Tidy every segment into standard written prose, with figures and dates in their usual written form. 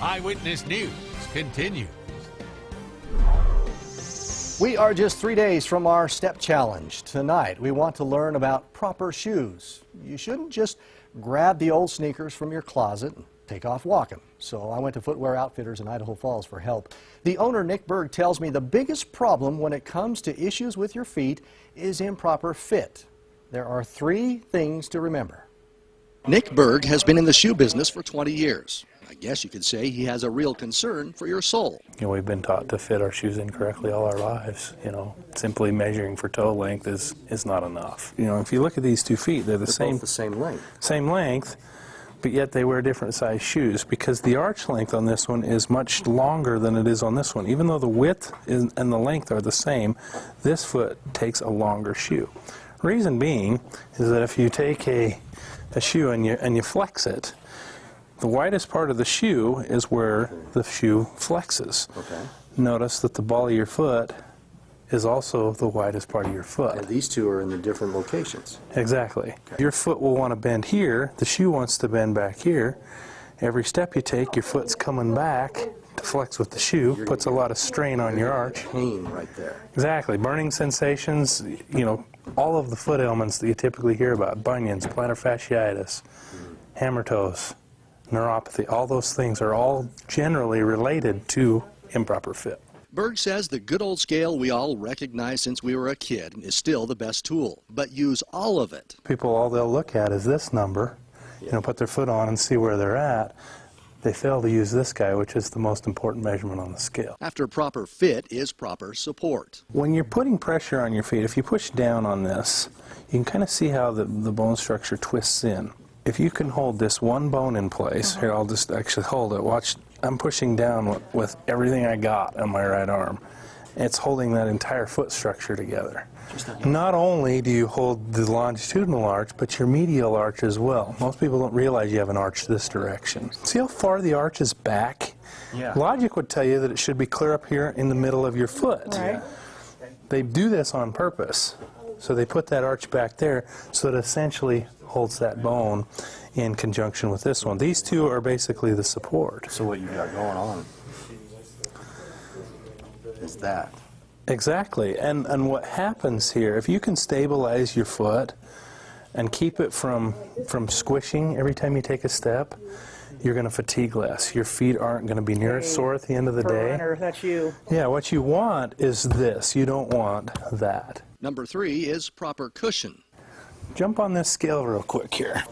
Eyewitness News continues. We are just 3 days from our step challenge. Tonight, we want to learn about proper shoes. You shouldn't just grab the old sneakers from your closet and take off walking. So I went to Footwear Outfitters in Idaho Falls for help. The owner, Nick Berg, tells me the biggest problem when it comes to issues with your feet is improper fit. There are 3 things to remember. Nick Berg has been in the shoe business for 20 years. I guess you could say he has a real concern for your sole. We've been taught to fit our shoes incorrectly all our lives. Simply measuring for toe length is not enough. If you look at these 2 feet, they're both the same length. Same length, but yet they wear different size shoes because the arch length on this one is much longer than it is on this one. Even though the width and the length are the same, this foot takes a longer shoe. Reason being is that if you take a shoe and you flex it, the widest part of the shoe is where the shoe flexes. Okay. Notice that the ball of your foot is also the widest part of your foot. And these 2 are in the different locations. Exactly. Okay. Your foot will want to bend here, the shoe wants to bend back here. Every step you take, your foot's coming back to flex with the shoe, puts a lot of strain on your arch. Pain right there. Exactly. Burning sensations, all of the foot ailments that you typically hear about, bunions, plantar fasciitis, hammer toes, neuropathy, all those things are all generally related to improper fit. Berg says the good old scale we all recognize since we were a kid is still the best tool, but use all of it. People, all they'll look at is this number, put their foot on and see where they're at. They fail to use this guy, which is the most important measurement on the scale. After proper fit is proper support. When you're putting pressure on your feet, if you push down on this, you can kind of see how the bone structure twists in. If you can hold this one bone in place, here I'll just actually hold it, watch, I'm pushing down with everything I got on my right arm. It's holding that entire foot structure together. Not only do you hold the longitudinal arch, but your medial arch as well. Most people don't realize you have an arch this direction. See how far the arch is back? Yeah. Logic would tell you that it should be clear up here in the middle of your foot. Right. They do this on purpose. So they put that arch back there so it essentially holds that bone in conjunction with this one. These 2 are basically the support. So what you've got going on is that. Exactly. And what happens here, if you can stabilize your foot and keep it from squishing every time you take a step, you're going to fatigue less. Your feet aren't going to be near as sore at the end of the day. Runner, that's you. Yeah, what you want is this. You don't want that. Number 3 is proper cushion. Jump on this scale real quick here.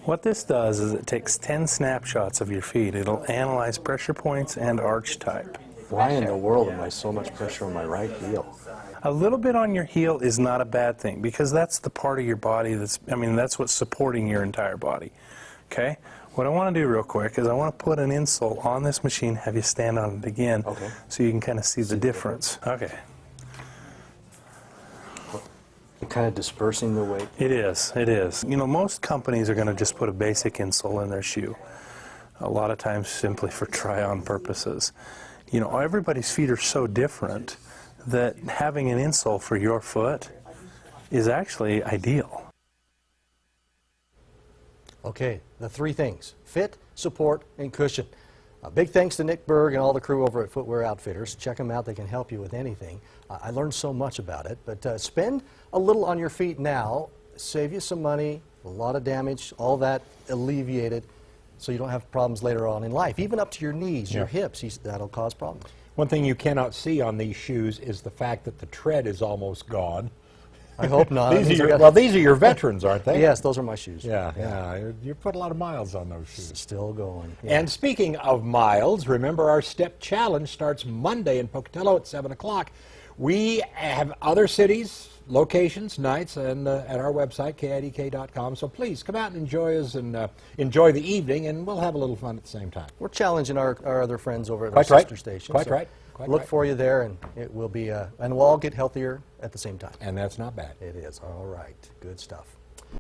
What this does is it takes 10 snapshots of your feet. It'll analyze pressure points and arch type. Why in the world am I so much pressure on my right heel? A little bit on your heel is not a bad thing because that's the part of your body that's what's supporting your entire body. Okay? What I want to do real quick is I want to put an insole on this machine, have you stand on it again, so you can kind of see the difference. Okay. Kind of dispersing the weight? It is, it is. Most companies are going to just put a basic insole in their shoe, a lot of times simply for try-on purposes. Everybody's feet are so different that having an insole for your foot is actually ideal. Okay, the 3 things: fit, support, and cushion. Big thanks to Nick Berg and all the crew over at Footwear Outfitters. Check them out. They can help you with anything. I learned so much about it. But spend a little on your feet now. Save you some money, a lot of damage, all that alleviated so you don't have problems later on in life. Even up to your knees, your hips, that'll cause problems. One thing you cannot see on these shoes is the fact that the tread is almost gone. I hope not. These are your veterans, aren't they? Yes, those are my shoes. Yeah. You put a lot of miles on those shoes. Still going. Yeah. And speaking of miles, remember our Step Challenge starts Monday in Pocatello at 7 o'clock. We have other cities, locations, nights, and at our website, KIDK.com. So please come out and enjoy us and enjoy the evening, and we'll have a little fun at the same time. We're challenging our other friends over at our sister station. Quite right. Look for you there, and it will be, and we'll all get healthier at the same time. And that's not bad. It is. All right. Good stuff.